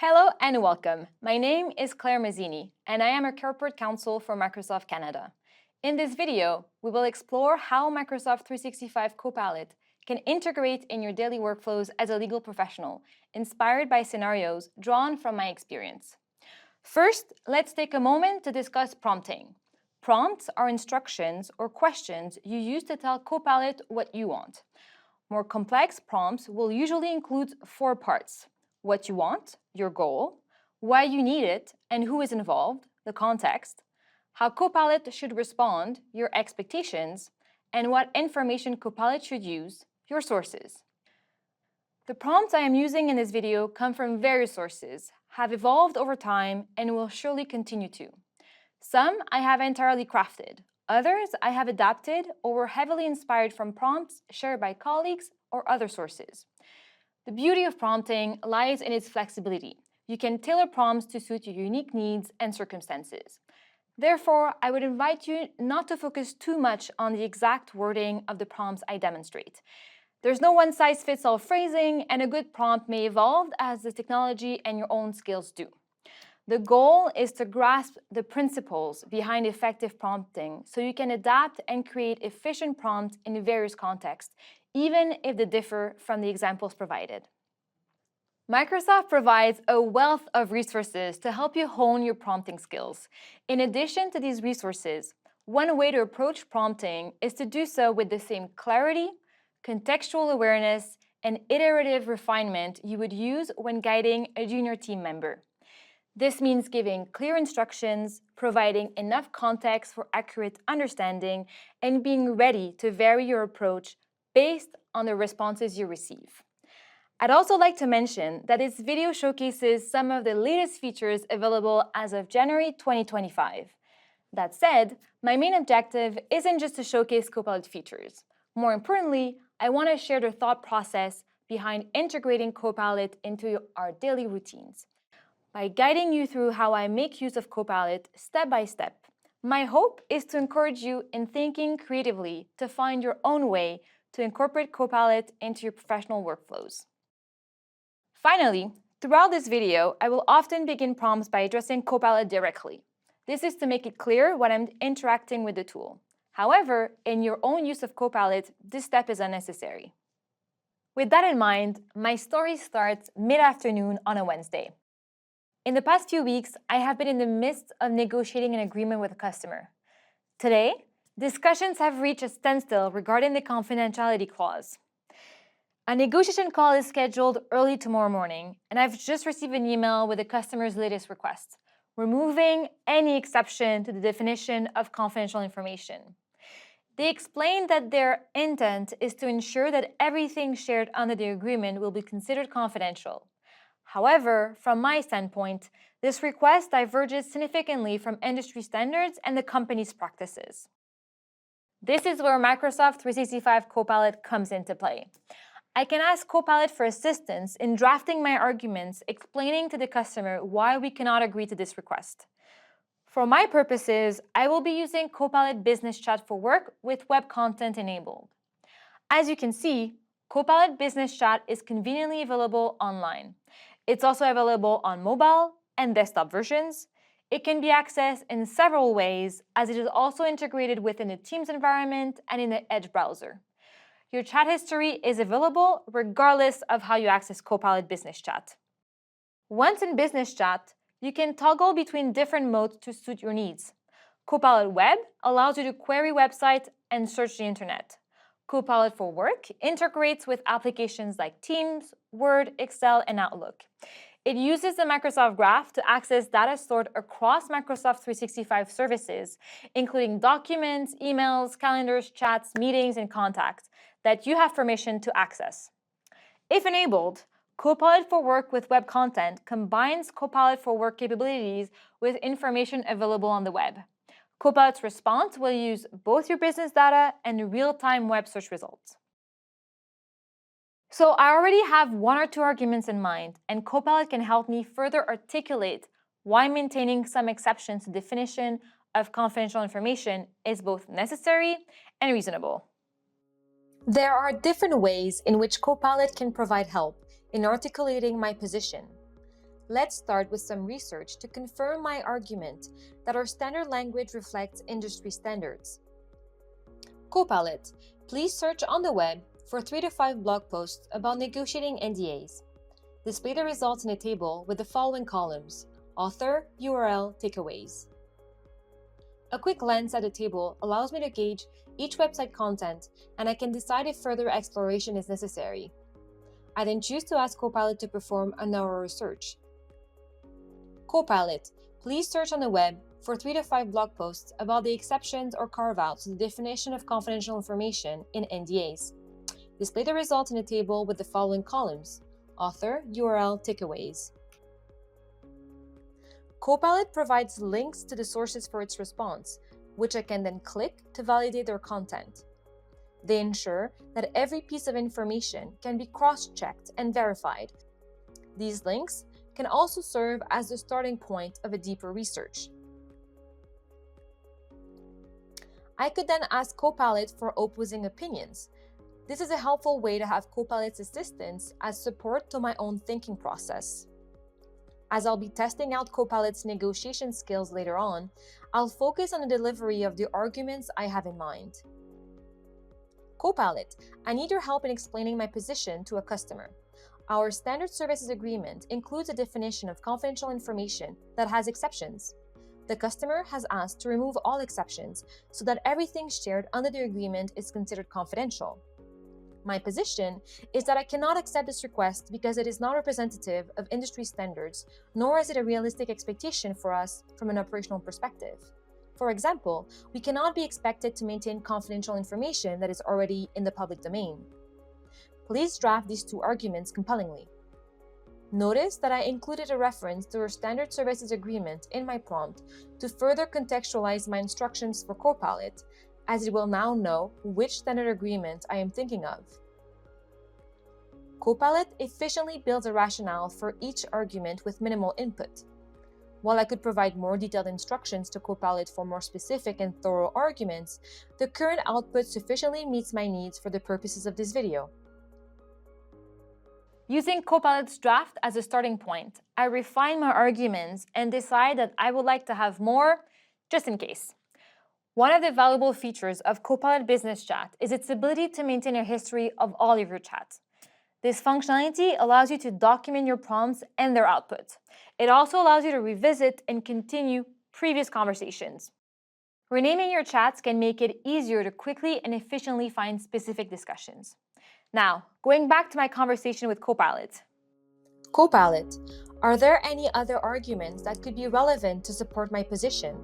Hello and welcome. My name is Claire Mazzini, and I am a corporate counsel for Microsoft Canada. In this video, we will explore how Microsoft 365 Copilot can integrate in your daily workflows as a legal professional, inspired by scenarios drawn from my experience. First, let's take a moment to discuss prompting. Prompts are instructions or questions you use to tell Copilot what you want. More complex prompts will usually include 4 parts: what you want, your goal, why you need it, and who is involved, the context, how Copilot should respond, your expectations, and what information Copilot should use, your sources. The prompts I am using in this video come from various sources, have evolved over time, and will surely continue to. Some I have entirely crafted. Others I have adapted or were heavily inspired from prompts shared by colleagues or other sources. The beauty of prompting lies in its flexibility. You can tailor prompts to suit your unique needs and circumstances. Therefore, I would invite you not to focus too much on the exact wording of the prompts I demonstrate. There's no one-size-fits-all phrasing, and a good prompt may evolve as the technology and your own skills do. The goal is to grasp the principles behind effective prompting so you can adapt and create efficient prompts in various contexts, even if they differ from the examples provided. Microsoft provides a wealth of resources to help you hone your prompting skills. In addition to these resources, one way to approach prompting is to do so with the same clarity, contextual awareness, and iterative refinement you would use when guiding a junior team member. This means giving clear instructions, providing enough context for accurate understanding, and being ready to vary your approach based on the responses you receive. I'd also like to mention that this video showcases some of the latest features available as of January 2025. That said, my main objective isn't just to showcase Copilot features. More importantly, I want to share the thought process behind integrating Copilot into our daily routines. By guiding you through how I make use of Copilot step by step, my hope is to encourage you in thinking creatively to find your own way to incorporate Copilot into your professional workflows. Finally, throughout this video, I will often begin prompts by addressing Copilot directly. This is to make it clear when I'm interacting with the tool. However, in your own use of Copilot, this step is unnecessary. With that in mind, my story starts mid-afternoon on a Wednesday. In the past few weeks, I have been in the midst of negotiating an agreement with a customer. Today, discussions have reached a standstill regarding the confidentiality clause. A negotiation call is scheduled early tomorrow morning, and I've just received an email with the customer's latest request, removing any exception to the definition of confidential information. They explained that their intent is to ensure that everything shared under the agreement will be considered confidential. However, from my standpoint, this request diverges significantly from industry standards and the company's practices. This is where Microsoft 365 Copilot comes into play. I can ask Copilot for assistance in drafting my arguments, explaining to the customer why we cannot agree to this request. For my purposes, I will be using Copilot Business Chat for Work with web content enabled. As you can see, Copilot Business Chat is conveniently available online. It's also available on mobile and desktop versions. It can be accessed in several ways, as it is also integrated within the Teams environment and in the Edge browser. Your chat history is available regardless of how you access Copilot Business Chat. Once in Business Chat, you can toggle between different modes to suit your needs. Copilot Web allows you to query websites and search the internet. Copilot for Work integrates with applications like Teams, Word, Excel, and Outlook. It uses the Microsoft Graph to access data stored across Microsoft 365 services, including documents, emails, calendars, chats, meetings, and contacts that you have permission to access. If enabled, Copilot for Work with web content combines Copilot for Work capabilities with information available on the web. Copilot's response will use both your business data and real-time web search results. So I already have 1 or 2 arguments in mind, and Copilot can help me further articulate why maintaining some exceptions to definition of confidential information is both necessary and reasonable. There are different ways in which Copilot can provide help in articulating my position. Let's start with some research to confirm my argument that our standard language reflects industry standards. Copilot, please search on the web for 3 to 5 blog posts about negotiating NDAs. Display the results in a table with the following columns: author, URL, takeaways. A quick glance at the table allows me to gauge each website content, and I can decide if further exploration is necessary. I then choose to ask Copilot to perform a narrower search. Copilot, please search on the web for 3 to 5 blog posts about the exceptions or carve-outs to the definition of confidential information in NDAs. Display the results in a table with the following columns: author, URL, takeaways. Copilot provides links to the sources for its response, which I can then click to validate their content. They ensure that every piece of information can be cross-checked and verified. These links can also serve as the starting point of a deeper research. I could then ask Copilot for opposing opinions. This is a helpful way to have Copilot's assistance as support to my own thinking process. As I'll be testing out Copilot's negotiation skills later on, I'll focus on the delivery of the arguments I have in mind. Copilot, I need your help in explaining my position to a customer. Our standard services agreement includes a definition of confidential information that has exceptions. The customer has asked to remove all exceptions so that everything shared under the agreement is considered confidential. My position is that I cannot accept this request because it is not representative of industry standards, nor is it a realistic expectation for us from an operational perspective. For example, we cannot be expected to maintain confidential information that is already in the public domain. Please draft these 2 arguments compellingly. Notice that I included a reference to our standard services agreement in my prompt to further contextualize my instructions for Copilot, as it will now know which standard agreement I am thinking of. Copilot efficiently builds a rationale for each argument with minimal input. While I could provide more detailed instructions to Copilot for more specific and thorough arguments, the current output sufficiently meets my needs for the purposes of this video. Using Copilot's draft as a starting point, I refine my arguments and decide that I would like to have more just in case. One of the valuable features of Copilot Business Chat is its ability to maintain a history of all of your chats. This functionality allows you to document your prompts and their output. It also allows you to revisit and continue previous conversations. Renaming your chats can make it easier to quickly and efficiently find specific discussions. Now, going back to my conversation with Copilot. Copilot, are there any other arguments that could be relevant to support my position?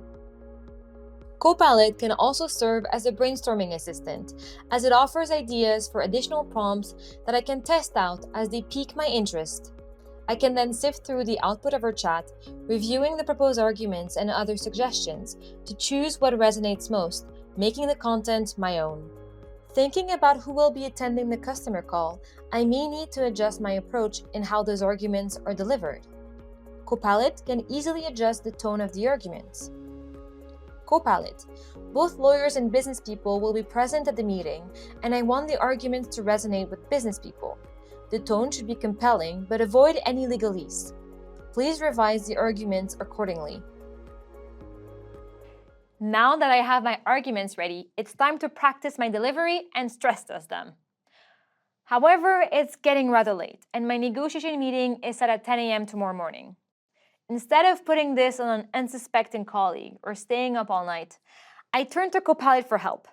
Copilot can also serve as a brainstorming assistant, as it offers ideas for additional prompts that I can test out as they pique my interest. I can then sift through the output of our chat, reviewing the proposed arguments and other suggestions to choose what resonates most, making the content my own. Thinking about who will be attending the customer call, I may need to adjust my approach in how those arguments are delivered. Copilot can easily adjust the tone of the arguments. Copilot, both lawyers and business people will be present at the meeting, and I want the arguments to resonate with business people. The tone should be compelling, but avoid any legalese. Please revise the arguments accordingly. Now that I have my arguments ready, it's time to practice my delivery and stress test them. However, it's getting rather late, and my negotiation meeting is set at 10 a.m. tomorrow morning. Instead of putting this on an unsuspecting colleague or staying up all night, I turn to Copilot for help.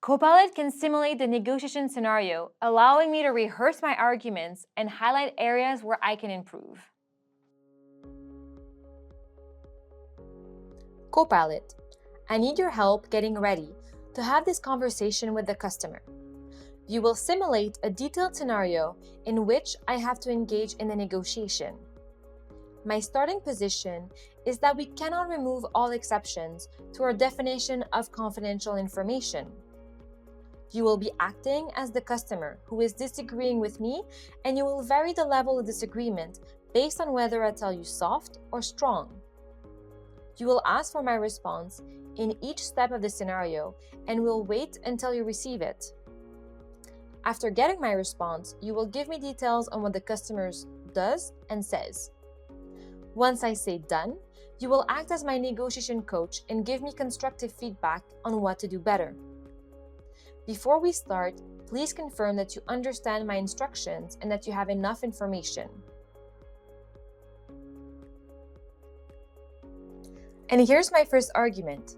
Copilot can simulate the negotiation scenario, allowing me to rehearse my arguments and highlight areas where I can improve. Copilot, I need your help getting ready to have this conversation with the customer. You will simulate a detailed scenario in which I have to engage in the negotiation. My starting position is that we cannot remove all exceptions to our definition of confidential information. You will be acting as the customer who is disagreeing with me, and you will vary the level of disagreement based on whether I tell you soft or strong. You will ask for my response in each step of the scenario and will wait until you receive it. After getting my response, you will give me details on what the customer does and says. Once I say done, you will act as my negotiation coach and give me constructive feedback on what to do better. Before we start, please confirm that you understand my instructions and that you have enough information. And here's my first argument,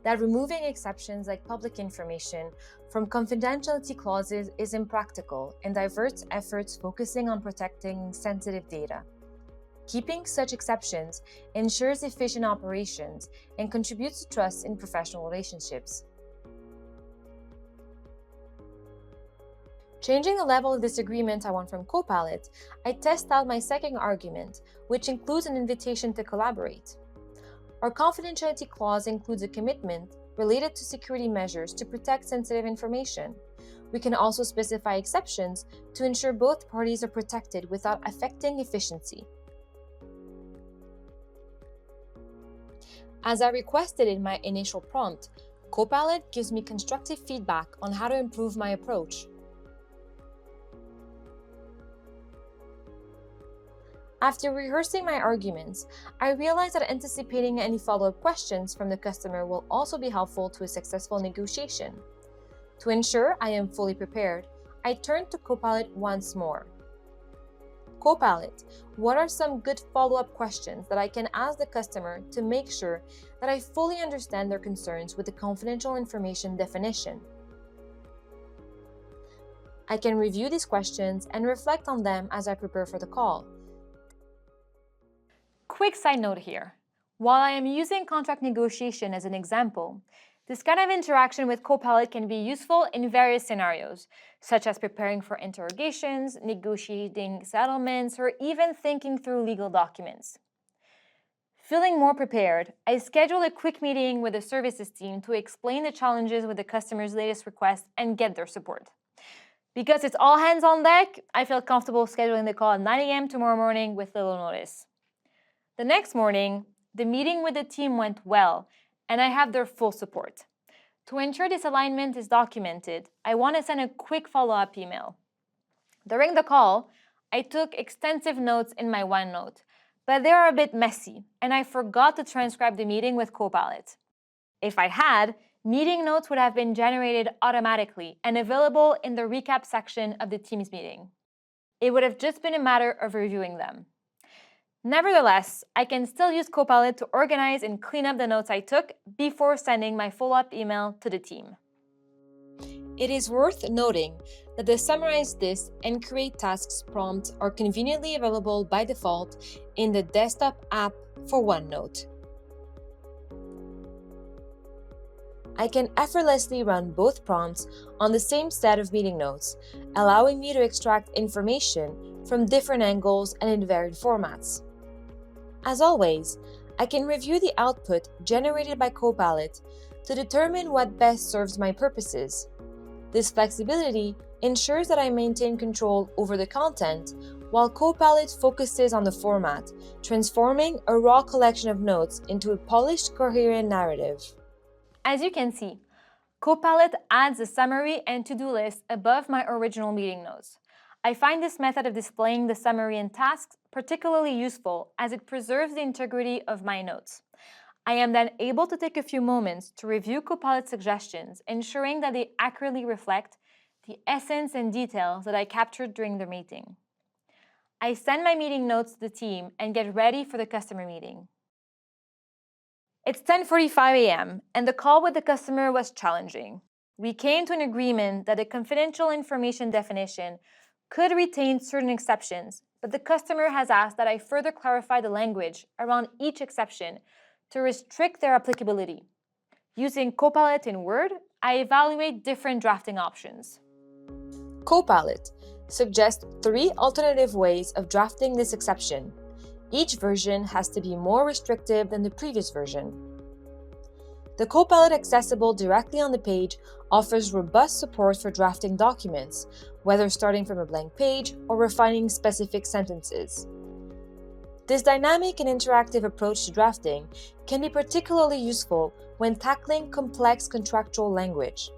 that removing exceptions like public information from confidentiality clauses is impractical and diverts efforts focusing on protecting sensitive data. Keeping such exceptions ensures efficient operations and contributes to trust in professional relationships. Changing the level of disagreement I want from Copilot, I test out my second argument, which includes an invitation to collaborate. Our confidentiality clause includes a commitment related to security measures to protect sensitive information. We can also specify exceptions to ensure both parties are protected without affecting efficiency. As I requested in my initial prompt, Copilot gives me constructive feedback on how to improve my approach. After rehearsing my arguments, I realized that anticipating any follow-up questions from the customer will also be helpful to a successful negotiation. To ensure I am fully prepared, I turned to Copilot once more. Copilot, what are some good follow-up questions that I can ask the customer to make sure that I fully understand their concerns with the confidential information definition? I can review these questions and reflect on them as I prepare for the call. Quick side note here. While I am using contract negotiation as an example, this kind of interaction with Copilot can be useful in various scenarios, such as preparing for interrogations, negotiating settlements, or even thinking through legal documents. Feeling more prepared, I schedule a quick meeting with the services team to explain the challenges with the customer's latest request and get their support. Because it's all hands on deck, I feel comfortable scheduling the call at 9 a.m. tomorrow morning with little notice. The next morning, the meeting with the team went well, and I have their full support. To ensure this alignment is documented, I want to send a quick follow-up email. During the call, I took extensive notes in my OneNote, but they are a bit messy, and I forgot to transcribe the meeting with Copilot. If I had, meeting notes would have been generated automatically and available in the recap section of the Teams meeting. It would have just been a matter of reviewing them. Nevertheless, I can still use Copilot to organize and clean up the notes I took before sending my follow-up email to the team. It is worth noting that the Summarize This and Create Tasks prompts are conveniently available by default in the desktop app for OneNote. I can effortlessly run both prompts on the same set of meeting notes, allowing me to extract information from different angles and in varied formats. As always, I can review the output generated by Copilot to determine what best serves my purposes. This flexibility ensures that I maintain control over the content while Copilot focuses on the format, transforming a raw collection of notes into a polished, coherent narrative. As you can see, Copilot adds a summary and to-do list above my original meeting notes. I find this method of displaying the summary and tasks particularly useful as it preserves the integrity of my notes. I am then able to take a few moments to review Copilot's suggestions, ensuring that they accurately reflect the essence and details that I captured during the meeting. I send my meeting notes to the team and get ready for the customer meeting. It's 10:45 a.m., and the call with the customer was challenging. We came to an agreement that the confidential information definition could retain certain exceptions, but the customer has asked that I further clarify the language around each exception to restrict their applicability. Using Copilot in Word, I evaluate different drafting options. Copilot suggests 3 alternative ways of drafting this exception. Each version has to be more restrictive than the previous version. The Copilot accessible directly on the page offers robust support for drafting documents, whether starting from a blank page or refining specific sentences. This dynamic and interactive approach to drafting can be particularly useful when tackling complex contractual language.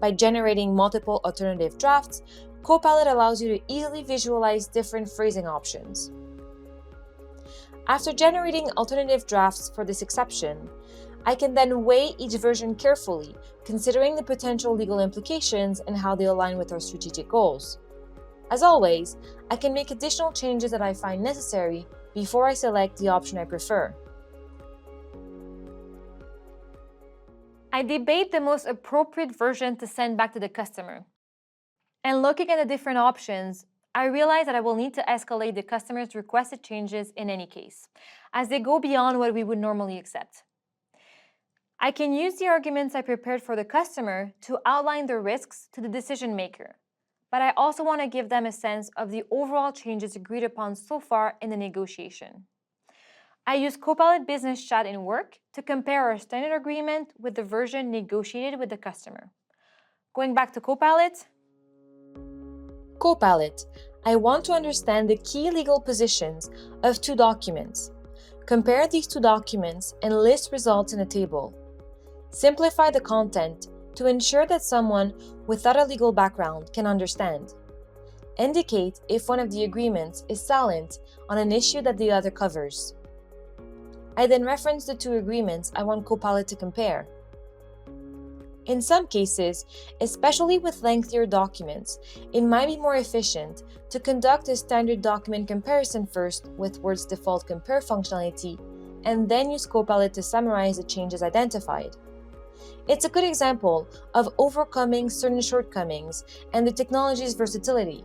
By generating multiple alternative drafts, Copilot allows you to easily visualize different phrasing options. After generating alternative drafts for this exception, I can then weigh each version carefully, considering the potential legal implications and how they align with our strategic goals. As always, I can make additional changes that I find necessary before I select the option I prefer. I debate the most appropriate version to send back to the customer. And looking at the different options, I realize that I will need to escalate the customer's requested changes in any case, as they go beyond what we would normally accept. I can use the arguments I prepared for the customer to outline the risks to the decision maker, but I also want to give them a sense of the overall changes agreed upon so far in the negotiation. I use Copilot Business Chat in work to compare our standard agreement with the version negotiated with the customer. Going back to Copilot. Copilot, I want to understand the key legal positions of two documents. Compare these two documents and list results in a table. Simplify the content to ensure that someone without a legal background can understand. Indicate if one of the agreements is silent on an issue that the other covers. I then reference the two agreements I want Copilot to compare. In some cases, especially with lengthier documents, it might be more efficient to conduct a standard document comparison first with Word's default compare functionality, and then use Copilot to summarize the changes identified. It's a good example of overcoming certain shortcomings and the technology's versatility.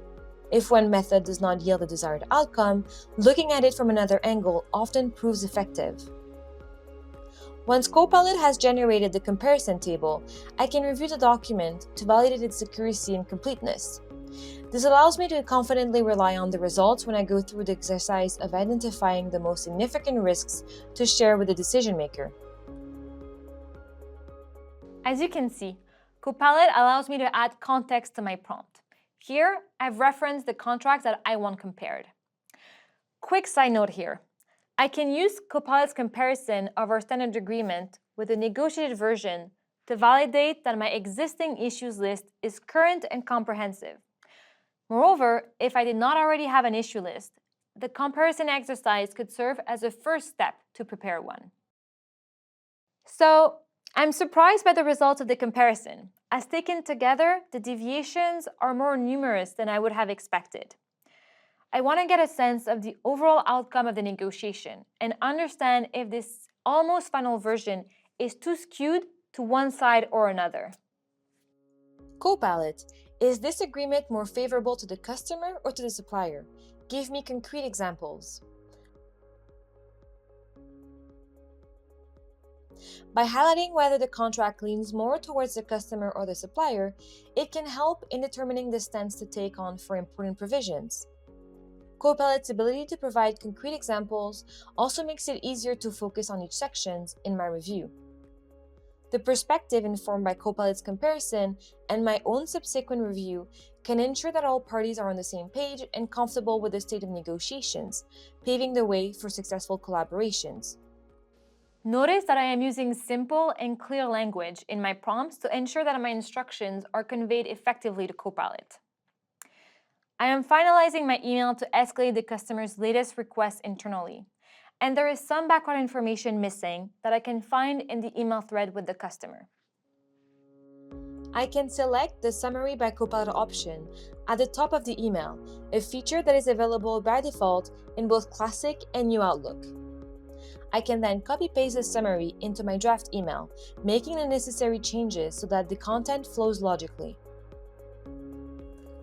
If one method does not yield the desired outcome, looking at it from another angle often proves effective. Once Copilot has generated the comparison table, I can review the document to validate its accuracy and completeness. This allows me to confidently rely on the results when I go through the exercise of identifying the most significant risks to share with the decision maker. As you can see, Copilot allows me to add context to my prompt. Here, I've referenced the contracts that I want compared. Quick side note here. I can use Copilot's comparison of our standard agreement with the negotiated version to validate that my existing issues list is current and comprehensive. Moreover, if I did not already have an issue list, the comparison exercise could serve as a first step to prepare one. So, I'm surprised by the results of the comparison. As taken together, the deviations are more numerous than I would have expected. I want to get a sense of the overall outcome of the negotiation and understand if this almost final version is too skewed to one side or another. Copilot, is this agreement more favorable to the customer or to the supplier? Give me concrete examples. By highlighting whether the contract leans more towards the customer or the supplier, it can help in determining the stance to take on for important provisions. Copilot's ability to provide concrete examples also makes it easier to focus on each section in my review. The perspective informed by Copilot's comparison and my own subsequent review can ensure that all parties are on the same page and comfortable with the state of negotiations, paving the way for successful collaborations. Notice that I am using simple and clear language in my prompts to ensure that my instructions are conveyed effectively to Copilot. I am finalizing my email to escalate the customer's latest request internally, and there is some background information missing that I can find in the email thread with the customer. I can select the Summary by Copilot option at the top of the email, a feature that is available by default in both Classic and New Outlook. I can then copy-paste the summary into my draft email, making the necessary changes so that the content flows logically.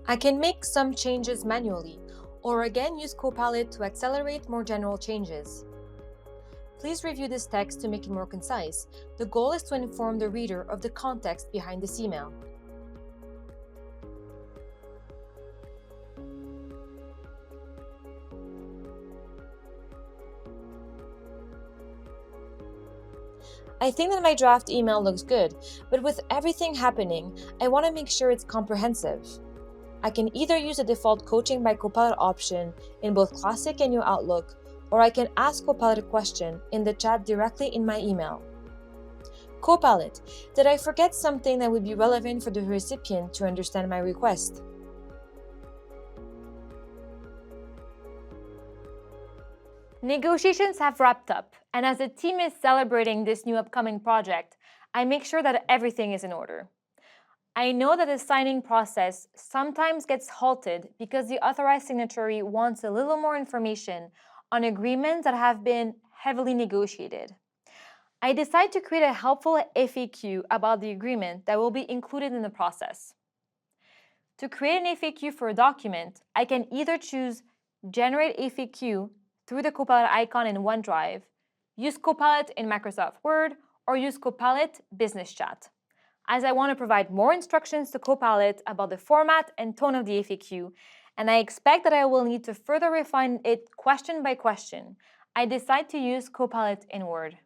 I can make some changes manually, or again use Copilot to accelerate more general changes. Please review this text to make it more concise. The goal is to inform the reader of the context behind this email. I think that my draft email looks good, but with everything happening, I want to make sure it's comprehensive. I can either use the default Coaching by Copilot option in both Classic and New Outlook, or I can ask Copilot a question in the chat directly in my email. Copilot, did I forget something that would be relevant for the recipient to understand my request? Negotiations have wrapped up, and as the team is celebrating this new upcoming project, I make sure that everything is in order. I know that the signing process sometimes gets halted because the authorized signatory wants a little more information on agreements that have been heavily negotiated. I decide to create a helpful FAQ about the agreement that will be included in the process. To create an FAQ for a document, I can either choose Generate FAQ through the Copilot icon in OneDrive, use Copilot in Microsoft Word, or use Copilot Business Chat, as I want to provide more instructions to Copilot about the format and tone of the FAQ, and I expect that I will need to further refine it question by question. I decide to use Copilot in Word.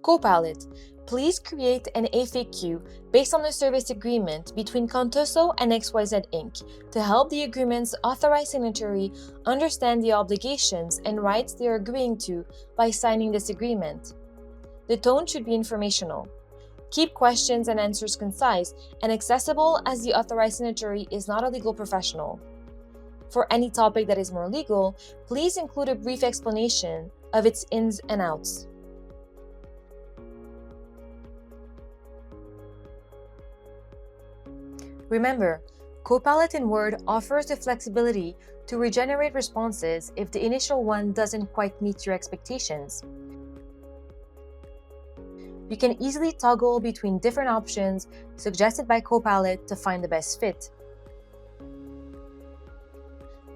Copilot, please create an FAQ based on the service agreement between Contoso and XYZ Inc. to help the agreement's authorized signatory understand the obligations and rights they are agreeing to by signing this agreement. The tone should be informational. Keep questions and answers concise and accessible, as the authorized signatory is not a legal professional. For any topic that is more legal, please include a brief explanation of its ins and outs. Remember, Copilot in Word offers the flexibility to regenerate responses if the initial one doesn't quite meet your expectations. You can easily toggle between different options suggested by Copilot to find the best fit.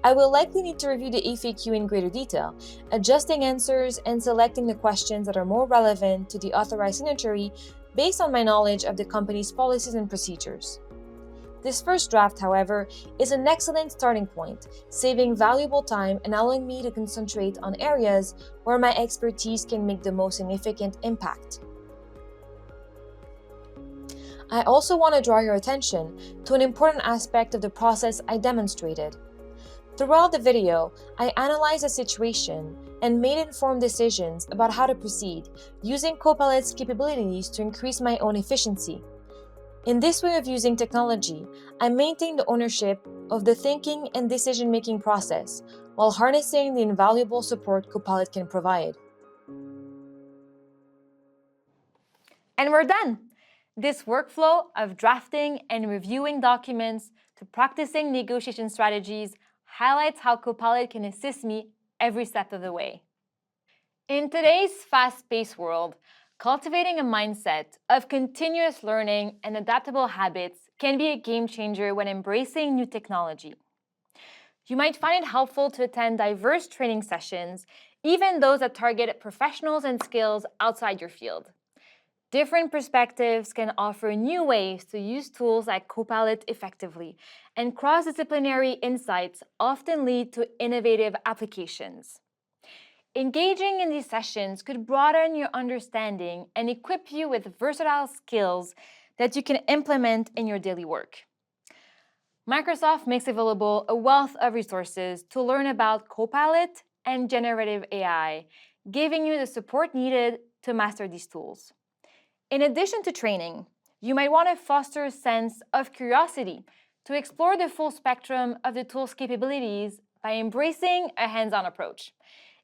I will likely need to review the FAQ in greater detail, adjusting answers and selecting the questions that are more relevant to the authorized signatory based on my knowledge of the company's policies and procedures. This first draft, however, is an excellent starting point, saving valuable time and allowing me to concentrate on areas where my expertise can make the most significant impact. I also want to draw your attention to an important aspect of the process I demonstrated. Throughout the video, I analyzed the situation and made informed decisions about how to proceed, using Copilot's capabilities to increase my own efficiency. In this way of using technology, I maintain the ownership of the thinking and decision-making process while harnessing the invaluable support Copilot can provide. And we're done! This workflow of drafting and reviewing documents to practicing negotiation strategies highlights how Copilot can assist me every step of the way. In today's fast-paced world, cultivating a mindset of continuous learning and adaptable habits can be a game changer when embracing new technology. You might find it helpful to attend diverse training sessions, even those that target professionals and skills outside your field. Different perspectives can offer new ways to use tools like Copilot effectively, and cross-disciplinary insights often lead to innovative applications. Engaging in these sessions could broaden your understanding and equip you with versatile skills that you can implement in your daily work. Microsoft makes available a wealth of resources to learn about Copilot and generative AI, giving you the support needed to master these tools. In addition to training, you might want to foster a sense of curiosity to explore the full spectrum of the tool's capabilities by embracing a hands-on approach.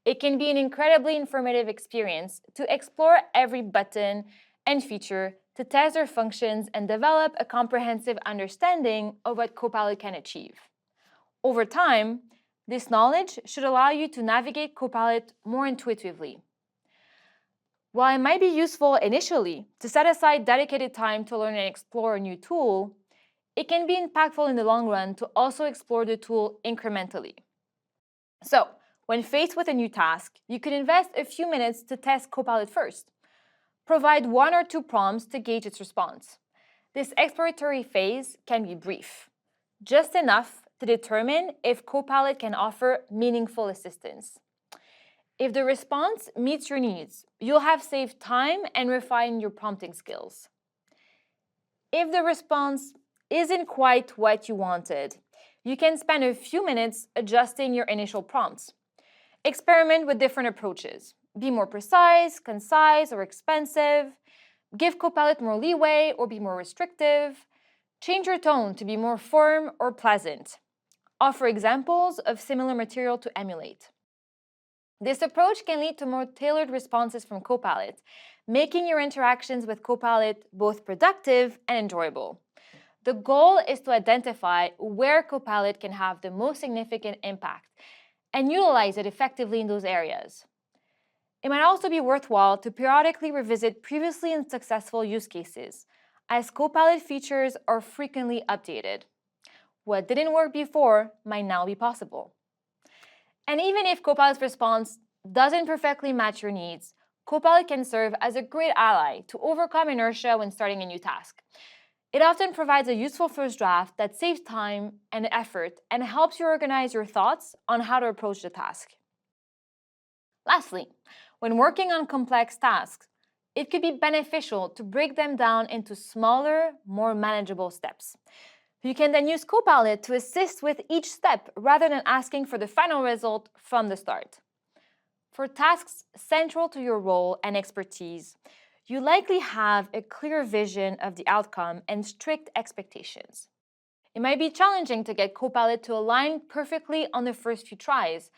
It can be an incredibly informative experience to explore every button and feature, to test their functions and develop a comprehensive understanding of what Copilot can achieve. Over time, this knowledge should allow you to navigate Copilot more intuitively. While it might be useful initially to set aside dedicated time to learn and explore a new tool, it can be impactful in the long run to also explore the tool incrementally. So, when faced with a new task, you could invest a few minutes to test Copilot first. Provide 1 or 2 prompts to gauge its response. This exploratory phase can be brief, just enough to determine if Copilot can offer meaningful assistance. If the response meets your needs, you'll have saved time and refined your prompting skills. If the response isn't quite what you wanted, you can spend a few minutes adjusting your initial prompts. Experiment with different approaches. Be more precise, concise, or expansive. Give Copilot more leeway or be more restrictive. Change your tone to be more firm or pleasant. Offer examples of similar material to emulate. This approach can lead to more tailored responses from Copilot, making your interactions with Copilot both productive and enjoyable. The goal is to identify where Copilot can have the most significant impact and utilize it effectively in those areas. It might also be worthwhile to periodically revisit previously unsuccessful use cases, as Copilot features are frequently updated. What didn't work before might now be possible. And even if Copilot's response doesn't perfectly match your needs, Copilot can serve as a great ally to overcome inertia when starting a new task. It often provides a useful first draft that saves time and effort and helps you organize your thoughts on how to approach the task. Lastly, when working on complex tasks, it could be beneficial to break them down into smaller, more manageable steps. You can then use Copilot to assist with each step rather than asking for the final result from the start. For tasks central to your role and expertise, you likely have a clear vision of the outcome and strict expectations. It might be challenging to get Copilot to align perfectly on the first few tries,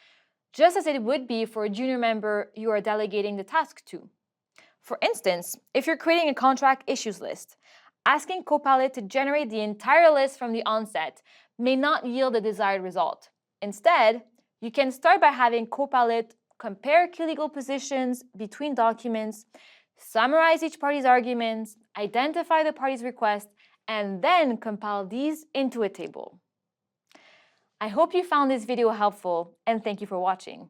just as it would be for a junior member you are delegating the task to. For instance, if you're creating a contract issues list, asking Copilot to generate the entire list from the onset may not yield the desired result. Instead, you can start by having Copilot compare key legal positions between documents, summarize each party's arguments, identify the party's request, and then compile these into a table. I hope you found this video helpful, and thank you for watching.